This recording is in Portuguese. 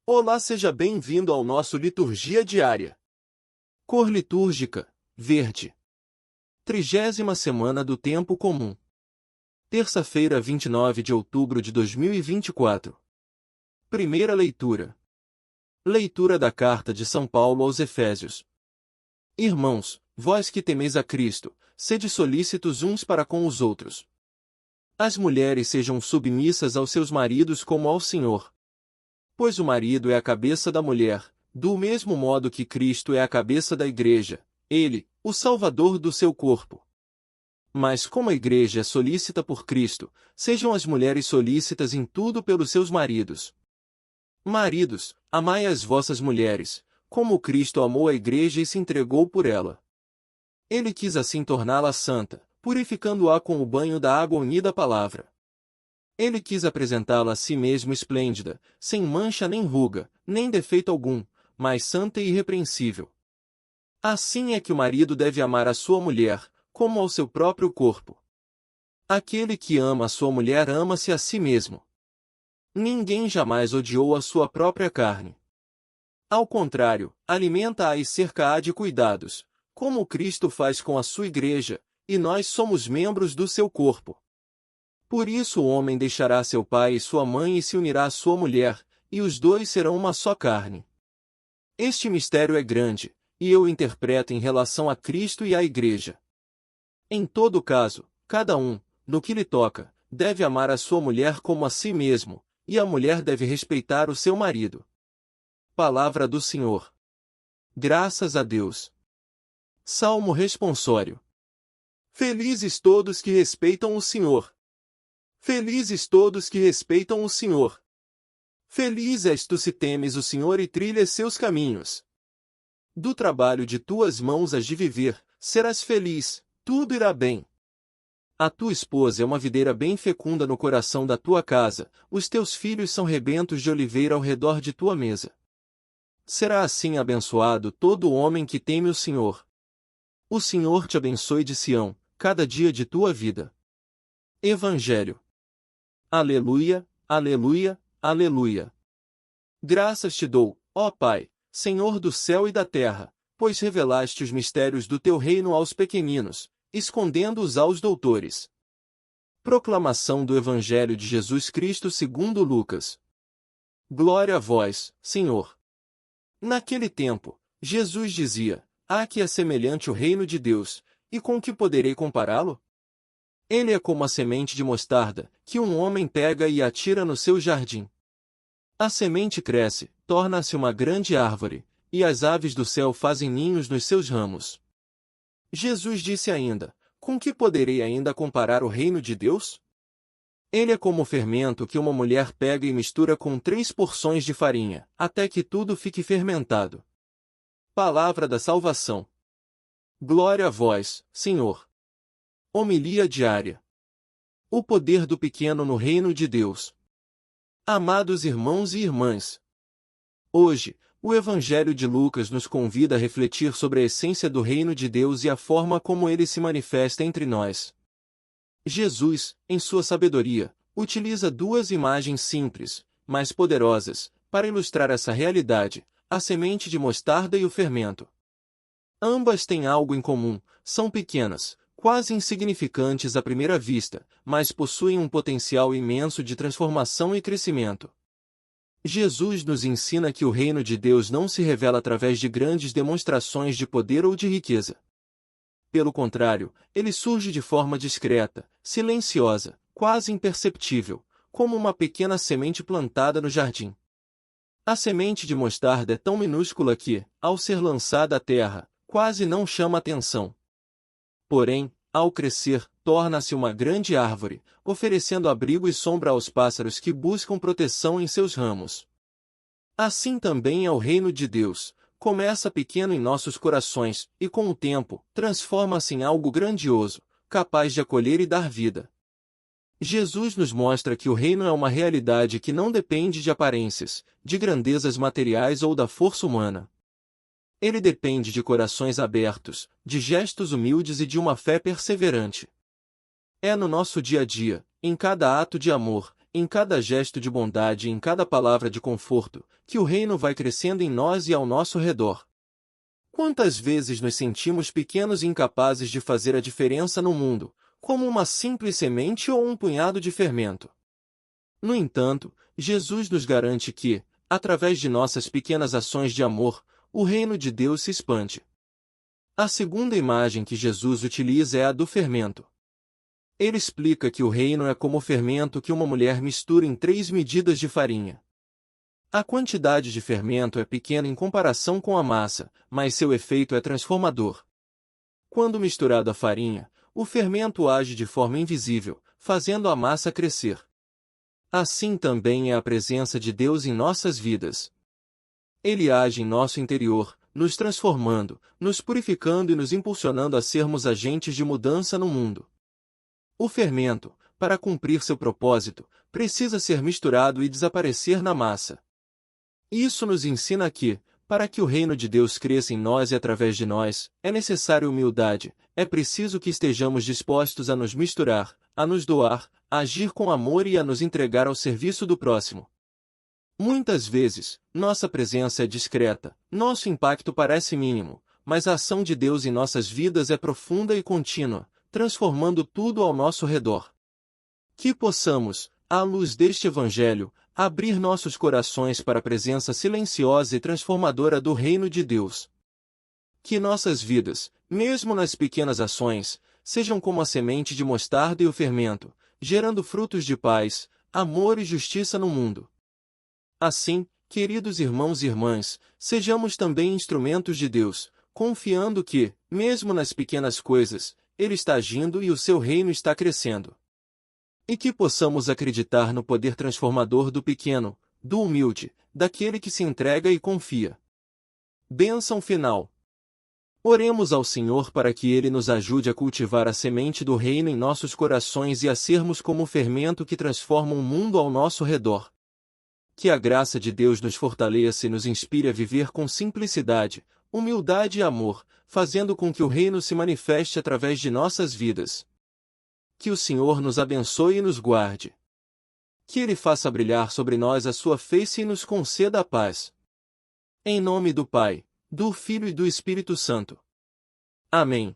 Olá, seja bem-vindo ao nosso Liturgia Diária. Cor litúrgica, verde. 30ª semana do Tempo Comum. Terça-feira, 29 de outubro de 2024. Primeira leitura. Leitura da Carta de São Paulo aos Efésios. Irmãos, vós que temeis a Cristo, sede solícitos uns para com os outros. As mulheres sejam submissas aos seus maridos como ao Senhor. Pois o marido é a cabeça da mulher, do mesmo modo que Cristo é a cabeça da Igreja, ele, o Salvador do seu corpo. Mas como a Igreja é solícita por Cristo, sejam as mulheres solícitas em tudo pelos seus maridos. Maridos, amai as vossas mulheres, como Cristo amou a Igreja e se entregou por ela. Ele quis assim torná-la santa, purificando-a com o banho da água unida à palavra. Ele quis apresentá-la a si mesmo esplêndida, sem mancha nem ruga, nem defeito algum, mas santa e irrepreensível. Assim é que o marido deve amar a sua mulher, como ao seu próprio corpo. Aquele que ama a sua mulher ama-se a si mesmo. Ninguém jamais odiou a sua própria carne. Ao contrário, alimenta-a e cerca-a de cuidados, como Cristo faz com a sua Igreja, e nós somos membros do seu corpo. Por isso o homem deixará seu pai e sua mãe e se unirá à sua mulher, e os dois serão uma só carne. Este mistério é grande, e eu o interpreto em relação a Cristo e à Igreja. Em todo caso, cada um, no que lhe toca, deve amar a sua mulher como a si mesmo, e a mulher deve respeitar o seu marido. Palavra do Senhor. Graças a Deus. Salmo responsório. Felizes todos que respeitam o Senhor. Felizes todos que respeitam o Senhor. Feliz és tu se temes o Senhor e trilhas seus caminhos. Do trabalho de tuas mãos has de viver, serás feliz, tudo irá bem. A tua esposa é uma videira bem fecunda no coração da tua casa, os teus filhos são rebentos de oliveira ao redor de tua mesa. Será assim abençoado todo o homem que teme o Senhor. O Senhor te abençoe de Sião, cada dia de tua vida. Evangelho. Aleluia, aleluia, aleluia. Graças te dou, ó Pai, Senhor do céu e da terra, pois revelaste os mistérios do teu reino aos pequeninos, escondendo-os aos doutores. Proclamação do Evangelho de Jesus Cristo segundo Lucas. Glória a vós, Senhor. Naquele tempo, Jesus dizia: "A que é semelhante o reino de Deus, e com que poderei compará-lo? Ele é como a semente de mostarda, que um homem pega e atira no seu jardim. A semente cresce, torna-se uma grande árvore, e as aves do céu fazem ninhos nos seus ramos." Jesus disse ainda: "Com que poderei ainda comparar o reino de Deus? Ele é como o fermento que uma mulher pega e mistura com 3 porções de farinha, até que tudo fique fermentado." Palavra da salvação. Glória a vós, Senhor. Homilia diária. O poder do pequeno no reino de Deus. Amados irmãos e irmãs, hoje, o Evangelho de Lucas nos convida a refletir sobre a essência do reino de Deus e a forma como ele se manifesta entre nós. Jesus, em sua sabedoria, utiliza 2 imagens simples, mas poderosas, para ilustrar essa realidade: a semente de mostarda e o fermento. Ambas têm algo em comum, são pequenas, quase insignificantes à primeira vista, mas possuem um potencial imenso de transformação e crescimento. Jesus nos ensina que o reino de Deus não se revela através de grandes demonstrações de poder ou de riqueza. Pelo contrário, ele surge de forma discreta, silenciosa, quase imperceptível, como uma pequena semente plantada no jardim. A semente de mostarda é tão minúscula que, ao ser lançada à terra, quase não chama atenção. Porém, ao crescer, torna-se uma grande árvore, oferecendo abrigo e sombra aos pássaros que buscam proteção em seus ramos. Assim também é o reino de Deus: começa pequeno em nossos corações, e com o tempo, transforma-se em algo grandioso, capaz de acolher e dar vida. Jesus nos mostra que o reino é uma realidade que não depende de aparências, de grandezas materiais ou da força humana. Ele depende de corações abertos, de gestos humildes e de uma fé perseverante. É no nosso dia a dia, em cada ato de amor, em cada gesto de bondade e em cada palavra de conforto, que o reino vai crescendo em nós e ao nosso redor. Quantas vezes nos sentimos pequenos e incapazes de fazer a diferença no mundo, como uma simples semente ou um punhado de fermento? No entanto, Jesus nos garante que, através de nossas pequenas ações de amor, o reino de Deus se expande. A segunda imagem que Jesus utiliza é a do fermento. Ele explica que o reino é como o fermento que uma mulher mistura em 3 medidas de farinha. A quantidade de fermento é pequena em comparação com a massa, mas seu efeito é transformador. Quando misturado à farinha, o fermento age de forma invisível, fazendo a massa crescer. Assim também é a presença de Deus em nossas vidas. Ele age em nosso interior, nos transformando, nos purificando e nos impulsionando a sermos agentes de mudança no mundo. O fermento, para cumprir seu propósito, precisa ser misturado e desaparecer na massa. Isso nos ensina que, para que o reino de Deus cresça em nós e através de nós, é necessária humildade, é preciso que estejamos dispostos a nos misturar, a nos doar, a agir com amor e a nos entregar ao serviço do próximo. Muitas vezes, nossa presença é discreta, nosso impacto parece mínimo, mas a ação de Deus em nossas vidas é profunda e contínua, transformando tudo ao nosso redor. Que possamos, à luz deste Evangelho, abrir nossos corações para a presença silenciosa e transformadora do Reino de Deus. Que nossas vidas, mesmo nas pequenas ações, sejam como a semente de mostarda e o fermento, gerando frutos de paz, amor e justiça no mundo. Assim, queridos irmãos e irmãs, sejamos também instrumentos de Deus, confiando que, mesmo nas pequenas coisas, Ele está agindo e o seu reino está crescendo. E que possamos acreditar no poder transformador do pequeno, do humilde, daquele que se entrega e confia. Bênção final. Oremos ao Senhor para que Ele nos ajude a cultivar a semente do reino em nossos corações e a sermos como o fermento que transforma o mundo ao nosso redor. Que a graça de Deus nos fortaleça e nos inspire a viver com simplicidade, humildade e amor, fazendo com que o reino se manifeste através de nossas vidas. Que o Senhor nos abençoe e nos guarde. Que Ele faça brilhar sobre nós a sua face e nos conceda a paz. Em nome do Pai, do Filho e do Espírito Santo. Amém.